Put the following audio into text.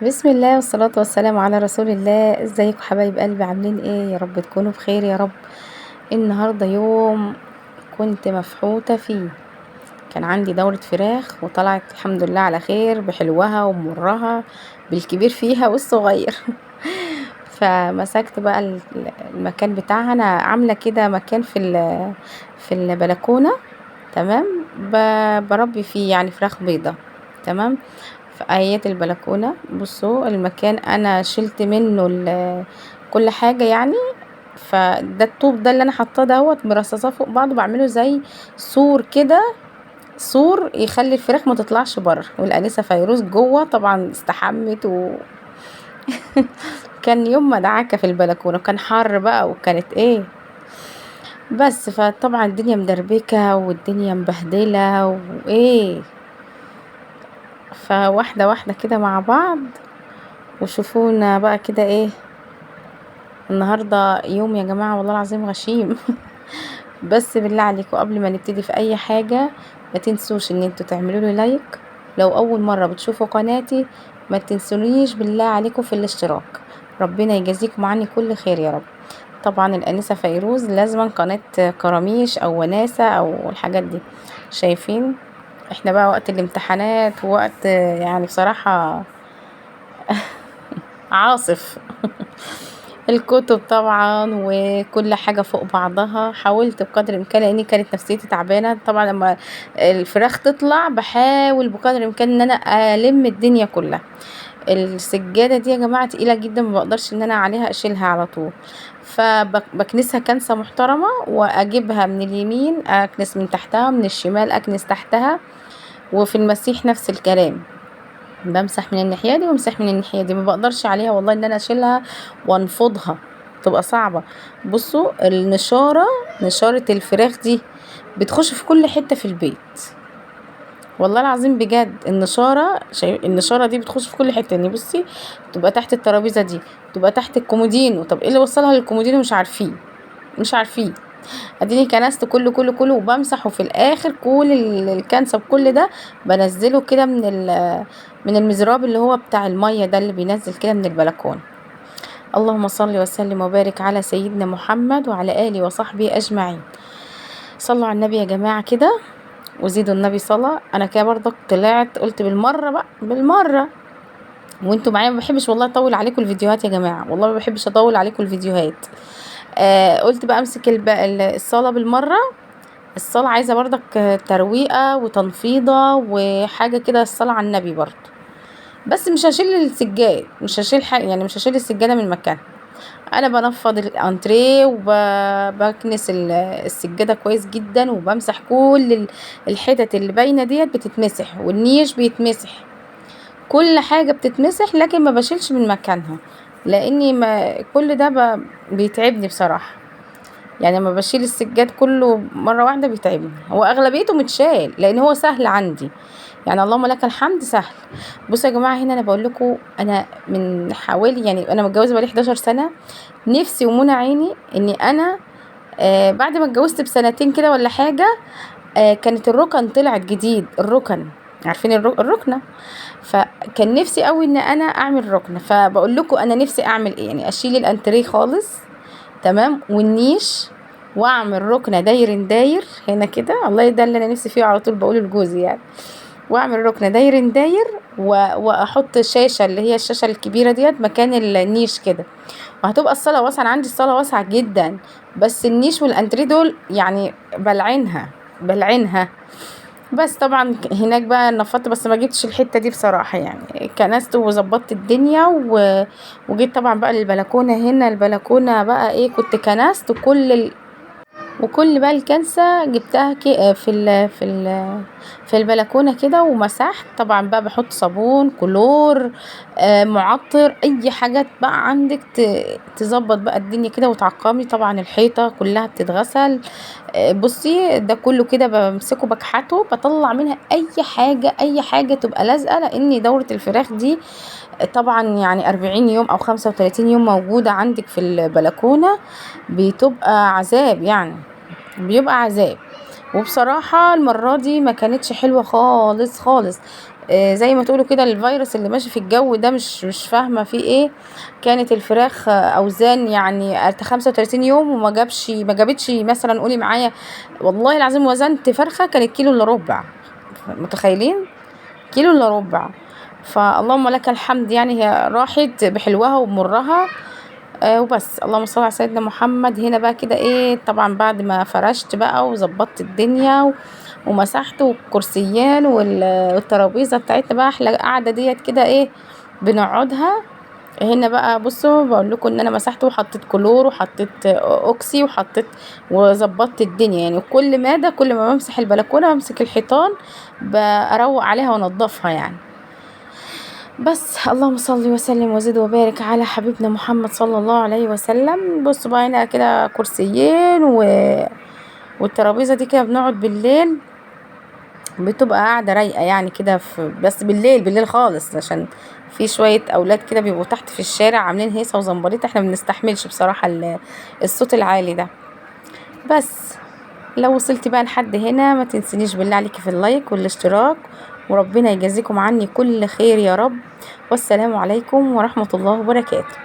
بسم الله والصلاة والسلام على رسول الله. ازيكم حبايب قلبي؟ عاملين ايه؟ يا رب تكونوا بخير يا رب. النهاردة يوم كنت مفحوطة فيه. كان عندي دورة فراخ وطلعت الحمد لله على خير، بحلوها ومرها، بالكبير فيها والصغير. فمسكت بقى المكان بتاعها. انا عاملة كده مكان في البلكونة. تمام. بربي فيه يعني فراخ بيضة. تمام. في ايات البلكونة. بصوا المكان انا شلت منه كل حاجة يعني. فده الطوب ده اللي انا حاطاه دوت مرصصاه فوق بعضه، بعمله زي سور كده، سور يخلي الفراخ ما تطلعش بره. والانسه فيروز جوه طبعا استحمت كان يوم مدعكه في البلكونه، وكان حر بقى وكانت ايه. بس فطبعا الدنيا مدربكه والدنيا مبهدله وايه. فواحده واحده كده مع بعض، وشوفونا بقى كده ايه. النهارده يوم يا جماعه والله العظيم غشيم. بس بالله عليكم قبل ما نبتدي في اي حاجه، ما تنسوش ان انتوا تعملوا لي لايك. لو اول مره بتشوفوا قناتي، ما تنسونيش بالله عليكم في الاشتراك. ربنا يجازيكم عني كل خير يا رب. طبعا الانسه فيروز لازما قناه كراميش او وناسه او الحاجات دي. شايفين؟ احنا بقى وقت الامتحانات، ووقت يعني بصراحه عاصف. الكتب طبعا وكل حاجة فوق بعضها. حاولت بقدر الامكان لاني كانت نفسيتي تعبانة طبعا. لما الفراخ تطلع بحاول بقدر الامكان ان انا الم الدنيا كلها. السجادة دي يا جماعة تقيلة جدا، ما بقدرش ان انا عليها اشيلها على طول. فبكنسها كنسة محترمة، واجيبها من اليمين اكنس من تحتها، من الشمال اكنس تحتها. وفي المسيح نفس الكلام، بمسح من الناحيه دي وامسح من الناحيه دي. ما بقدرش عليها والله ان انا اشيلها وانفضها، تبقى صعبه. بصوا النشاره، نشاره الفراخ دي بتخش في كل حته في البيت. والله العظيم بجد النشاره، النشاره دي بتخش في كل حته. يعني بصي، تبقى تحت الترابيزه دي، تبقى تحت الكومودينو. طب ايه اللي وصلها للكومودينو؟ مش عارفين، مش عارفين. اديني كنست كله وبمسح. وفي الاخر كل الكنسه بكل ده بنزله كده من المزراب اللي هو بتاع الميه ده، اللي بينزل كده من البلكونه. اللهم صل وسلم وبارك على سيدنا محمد وعلى اله وصحبه اجمعين. صلوا على النبي يا جماعه كده، وزيدوا النبي صلاه. انا كده برضك طلعت قلت بالمره بقى، بالمره وانتوا معايا. ما بحبش والله اطول عليكم الفيديوهات يا جماعه، والله ما بحبش اطول عليكم الفيديوهات. قلت بقى امسك الصلاه بالمره. الصلاة عايزة برضك ترويقة وتنفيضة وحاجة كده، الصلاة على النبي برضه. بس مش هشيل السجاد، مش هشيل حاجة يعني، مش هشيل السجادة من مكانها. انا بنفض الانتريه وبكنس السجادة كويس جدا، وبمسح كل الحتت اللي باينة ديت بتتمسح، والنيش بيتمسح، كل حاجة بتتمسح. لكن ما بشيلش من مكانها، لاني ما كل ده بيتعبني بصراحة. يعني لما بشيل السجاد كله مرة واحدة بيتعبني. هو اغلبيته متشال لان هو سهل عندي، يعني اللهم لك الحمد سهل. بصوا يا جماعة، هنا انا بقول لكم، انا من حوالي يعني انا متجوزة بقالي 11 سنة. نفسي ومنى عيني اني انا بعد ما اتجوزت بسنتين كده ولا حاجة، كانت الركن طلعت جديد. الركن، عارفين الركنة؟ فكان نفسي قوي ان انا اعمل ركنة. فبقول لكم انا نفسي اعمل ايه، يعني اشيل الانتريه خالص، تمام، والنيش، واعمل ركنه داير هنا كده. الله، ده اللي انا نفسي فيه على طول بقوله لجوزي يعني. واعمل ركنه داير واحط شاشه، اللي هي الشاشه الكبيره ديت، مكان النيش كده. وهتبقى الصاله واسعه. انا عندي الصاله واسعه جدا، بس النيش والانتريه دول يعني بلعنها. بس طبعا هناك بقى نفضت، بس ما جبتش الحته دي بصراحه. يعني كنست وظبطت الدنيا وجيت طبعا بقى للبلكونه. هنا البلكونه بقى ايه، كنت كنست وكل بقى الكنسة جبتها في البلكونة كده، ومسحت. طبعا بقى بحط صابون، كلور، معطر، اي حاجات بقى عندك تظبط بقى الدنيا كده وتعقمي. طبعا الحيطة كلها بتتغسل. بصي ده كله كده بمسكه بكحته، بطلع منها اي حاجة تبقى لازقة، لان دورة الفراخ دي طبعا يعني 40 يوم او 35 يوم موجودة عندك في البلكونة، بتبقى عذاب يعني، بيبقى عذاب. وبصراحة المرة دي ما كانتش حلوة خالص خالص. زي ما تقولوا كده الفيروس اللي ماشي في الجو ده، مش فاهمة فيه ايه. كانت الفراخ اوزان يعني 35 يوم ما جابتش مثلا، قولي معايا والله العظيم وزنت فرخة كانت كيلو الا ربع، متخيلين؟ كيلو الا ربع. فاللهم لك الحمد، يعني هي راحت بحلوها وبمرها. وبس. اللهم صل على سيدنا محمد. هنا بقى كده ايه، طبعا بعد ما فرشت بقى وظبطت الدنيا ومسحت والكرسيان والترابيزه بتاعتنا بقى، احلى قاعده ديت كده ايه بنقعدها. هنا بقى بصوا بقول لكم ان انا مسحت وحطيت كلور وحطيت اوكسي وحطيت وظبطت الدنيا. يعني كل ما بمسح البلكونه بمسك الحيطان بروق عليها وانضفها يعني. بس اللهم صل وسلم وزد وبارك على حبيبنا محمد صلى الله عليه وسلم. بصوا بقى هنا كده كرسيين والترابيزه دي كده بنقعد بالليل، بتبقى قاعده رايقه يعني كده بس بالليل خالص، عشان في شويه اولاد كده بيبقوا تحت في الشارع عاملين هيصه وزنبليط، احنا بنستحملش بصراحه الصوت العالي ده. بس لو وصلتي بقى لحد هنا ما تنسينيش بالله عليكي في اللايك والاشتراك، وربنا يجازيكم عني كل خير يا رب. والسلام عليكم ورحمة الله وبركاته.